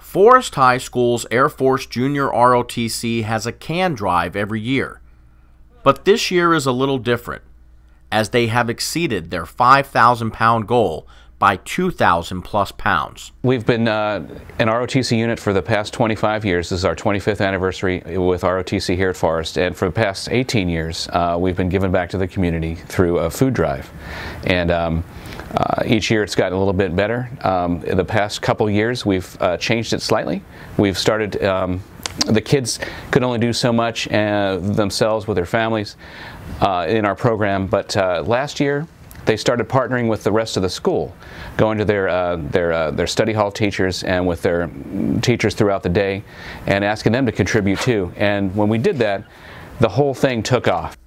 Forest High School's Air Force Junior ROTC has a can drive every year. But this year is a little different, as they have exceeded their 5,000-pound goal by 2,000 plus pounds. We've been an ROTC unit for the past 25 years. This is our 25th anniversary with ROTC here at Forest, and for the past 18 years we've been giving back to the community through a food drive. And each year it's gotten a little bit better. In the past couple years we've changed it slightly. We've started, the kids could only do so much themselves with their families in our program, but last year they started partnering with the rest of the school, going to their study hall teachers and with their teachers throughout the day and asking them to contribute too. And when we did that, the whole thing took off.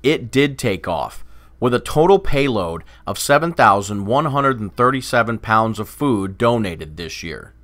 It did take off, with a total payload of 7,137 pounds of food donated this year.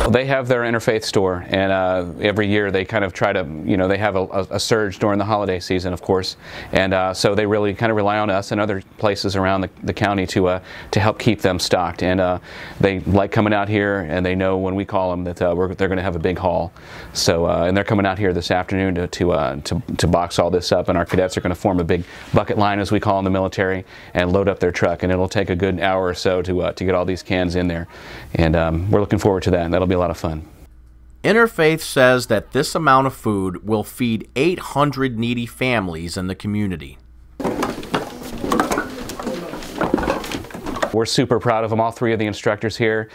They have their interfaith store, and every year they kind of try to, they have a surge during the holiday season, of course, and so they really kind of rely on us and other places around the county to help keep them stocked. And they like coming out here, and they know when we call them that they're going to have a big haul. So, and they're coming out here this afternoon to box all this up, and our cadets are going to form a big bucket line, as we call in the military, and load up their truck, and it'll take a good hour or so to get all these cans in there, and we're looking forward to that, and that'll be a lot of fun. Interfaith says that this amount of food will feed 800 needy families in the community. We're super proud of them, all three of the instructors here.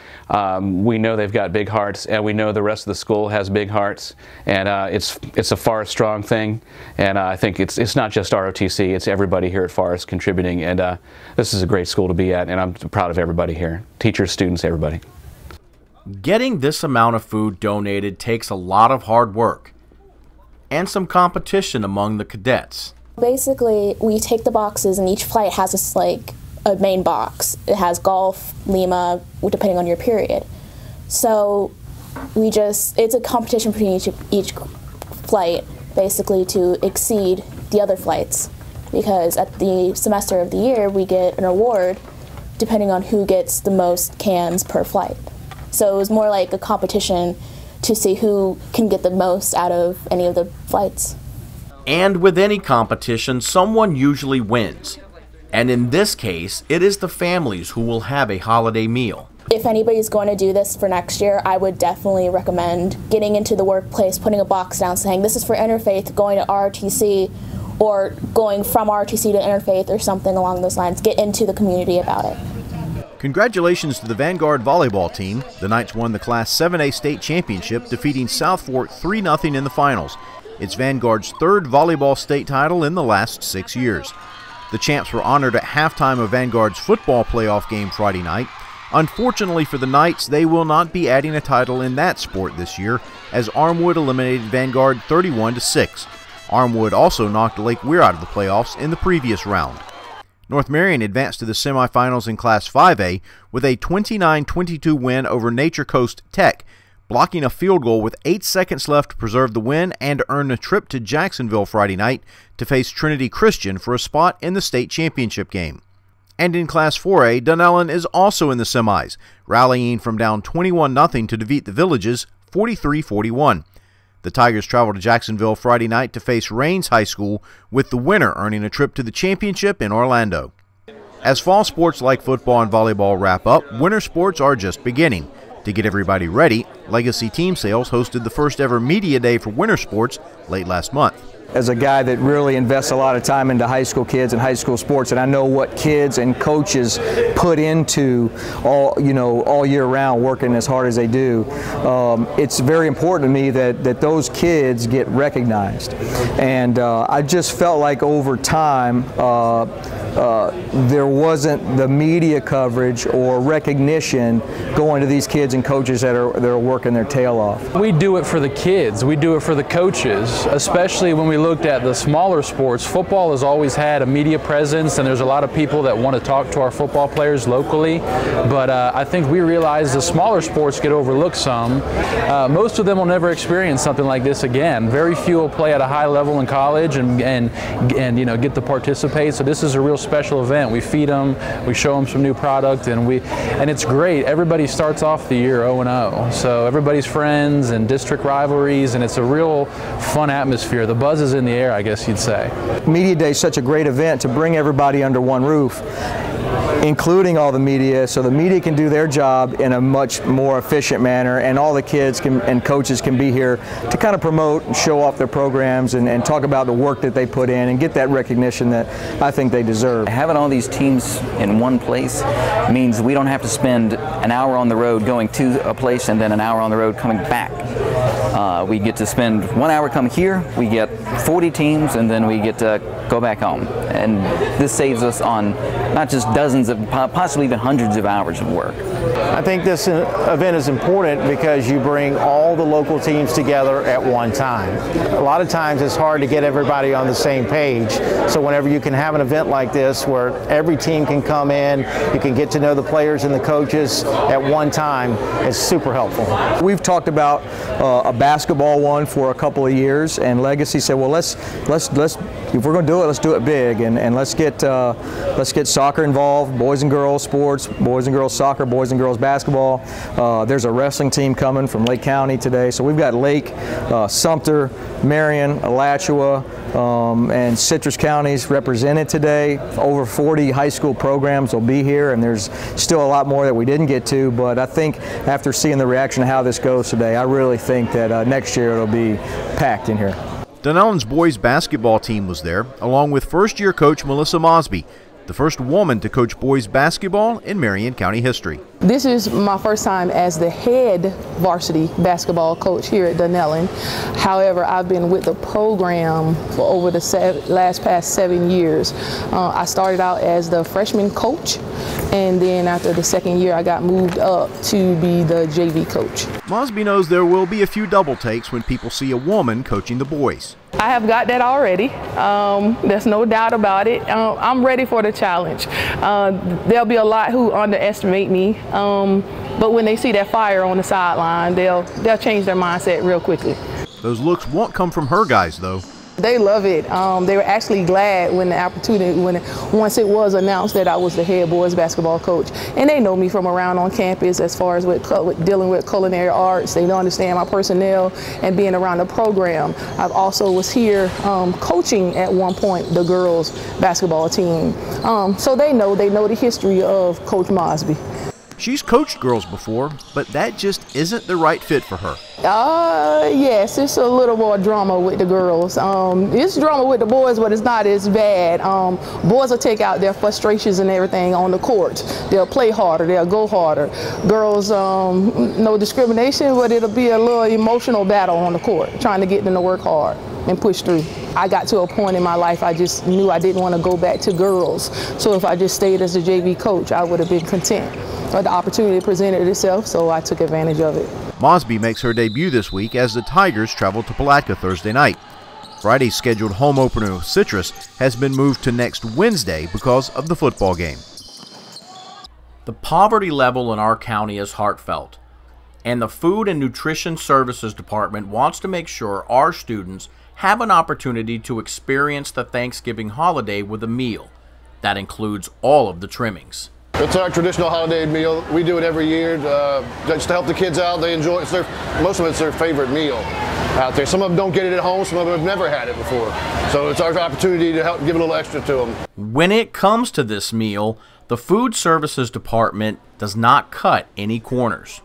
We know they've got big hearts, and we know the rest of the school has big hearts, and it's a Forest strong thing, and I think it's not just ROTC, it's everybody here at Forest contributing, and this is a great school to be at, and I'm proud of everybody here, teachers, students, everybody. Getting this amount of food donated takes a lot of hard work and some competition among the cadets. Basically, we take the boxes, and each flight has a main box. It has golf, Lima, depending on your period. So it's a competition between each flight, basically, to exceed the other flights. Because at the semester of the year, we get an award depending on who gets the most cans per flight. So it was more like a competition to see who can get the most out of any of the flights. And with any competition, someone usually wins. And in this case, it is the families who will have a holiday meal. If anybody's going to do this for next year, I would definitely recommend getting into the workplace, putting a box down saying, this is for Interfaith, going to ROTC, or going from ROTC to Interfaith or something along those lines. Get into the community about it. Congratulations to the Vanguard volleyball team. The Knights won the Class 7A state championship, defeating South Fork 3-0 in the finals. It's Vanguard's third volleyball state title in the last 6 years. The champs were honored at halftime of Vanguard's football playoff game Friday night. Unfortunately for the Knights, they will not be adding a title in that sport this year, as Armwood eliminated Vanguard 31-6. Armwood also knocked Lake Weir out of the playoffs in the previous round. North Marion advanced to the semifinals in Class 5A with a 29-22 win over Nature Coast Tech, blocking a field goal with 8 seconds left to preserve the win and earn a trip to Jacksonville Friday night to face Trinity Christian for a spot in the state championship game. And in Class 4A, Dunellen is also in the semis, rallying from down 21-0 to defeat the Villages 43-41. The Tigers travel to Jacksonville Friday night to face Rains High School, with the winner earning a trip to the championship in Orlando. As fall sports like football and volleyball wrap up, winter sports are just beginning. To get everybody ready, Legacy Team Sales hosted the first ever media day for winter sports late last month. As a guy that really invests a lot of time into high school kids and high school sports, and I know what kids and coaches put into all year round, working as hard as they do, it's very important to me that those kids get recognized. And I just felt like over time there wasn't the media coverage or recognition going to these kids and coaches that are working their tail off. We do it for the kids, we do it for the coaches, especially when we looked at the smaller sports. Football has always had a media presence, and there's a lot of people that want to talk to our football players locally, but I think we realize the smaller sports get overlooked some. Most of them will never experience something like this again. Very few will play at a high level in college and get to participate, so this is a real special event. We feed them, we show them some new product, and it's great. Everybody starts off the year 0-0, so everybody's friends and district rivalries, and it's a real fun atmosphere. The buzz is in the air, I guess you'd say. Media Day is such a great event to bring everybody under one roof, including all the media, so the media can do their job in a much more efficient manner, and all the kids and coaches can be here to kind of promote and show off their programs and talk about the work that they put in and get that recognition that I think they deserve. Having all these teams in one place means we don't have to spend an hour on the road going to a place and then an hour on the road coming back. We get to spend 1 hour coming here, we get 40 teams, and then we get to go back home. And this saves us on not just dozens of, possibly even hundreds of hours of work. I think this event is important because you bring all the local teams together at one time. A lot of times it's hard to get everybody on the same page, so whenever you can have an event like this where every team can come in, you can get to know the players and the coaches at one time, it's super helpful. We've talked about a basketball one for a couple of years, and Legacy said, well, let's if we're going to do it, let's do it big, and let's get soccer involved, boys and girls sports, boys and girls soccer, boys and girls basketball. There's a wrestling team coming from Lake County today, so we've got Lake, Sumter, Marion, Alachua, and Citrus counties represented today. Over 40 high school programs will be here, and there's still a lot more that we didn't get to, but I think after seeing the reaction of how this goes today, I really think that next year it'll be packed in here. Dunellen's boys basketball team was there, along with first-year coach Melissa Mosby, the first woman to coach boys basketball in Marion County history. This is my first time as the head varsity basketball coach here at Dunellen. However, I've been with the program for over the past 7 years. I started out as the freshman coach, and then after the second year I got moved up to be the JV coach. Mosby knows there will be a few double takes when people see a woman coaching the boys. I have got that already. There's no doubt about it. I'm ready for the challenge. There'll be a lot who underestimate me, but when they see that fire on the sideline, they'll change their mindset real quickly. Those looks won't come from her guys, though. They love it. They were actually glad when the opportunity, once it was announced that I was the head boys basketball coach. And they know me from around on campus as far as with dealing with culinary arts. They don't understand my personnel and being around the program. I also was here coaching at one point the girls basketball team. So they know the history of Coach Mosby. She's coached girls before, but that just isn't the right fit for her. Yes, it's a little more drama with the girls. It's drama with the boys, but it's not as bad. Boys will take out their frustrations and everything on the court. They'll play harder, they'll go harder. Girls, no discrimination, but it'll be a little emotional battle on the court, trying to get them to work hard and push through. I got to a point in my life I just knew I didn't want to go back to girls. So if I just stayed as a JV coach, I would have been content. But the opportunity presented itself, so I took advantage of it. Mosby makes her debut this week as the Tigers travel to Palatka Thursday night. Friday's scheduled home opener with Citrus has been moved to next Wednesday because of the football game. The poverty level in our county is heartfelt, and the Food and Nutrition Services Department wants to make sure our students have an opportunity to experience the Thanksgiving holiday with a meal that includes all of the trimmings. It's our traditional holiday meal. We do it every year just to help the kids out. They enjoy it. Most of it's their favorite meal out there. Some of them don't get it at home. Some of them have never had it before. So it's our opportunity to help give a little extra to them. When it comes to this meal, the Food Services Department does not cut any corners.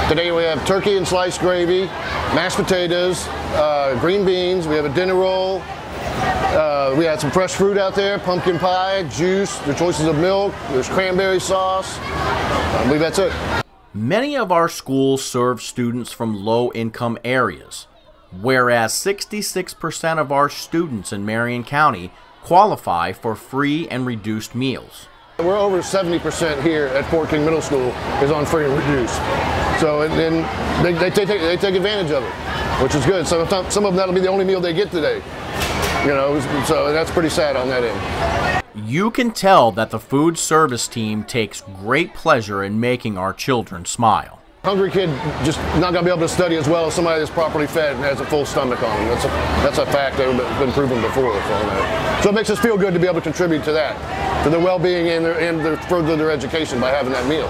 Today we have turkey and sliced gravy, mashed potatoes, green beans. We have a dinner roll. We had some fresh fruit out there, pumpkin pie, juice, the choices of milk, there's cranberry sauce. I believe that's it. Many of our schools serve students from low-income areas, whereas 66% of our students in Marion County qualify for free and reduced meals. We're over 70% here at Fort King Middle School is on free and reduced. So and they take advantage of it, which is good. So some of them that'll be the only meal they get today. You know, so that's pretty sad on that end. You can tell that the food service team takes great pleasure in making our children smile. Hungry kid just not going to be able to study as well as somebody that's properly fed and has a full stomach on them. That's a fact that's been proven before. So it makes us feel good to be able to contribute to that, to their well-being and further their education by having that meal.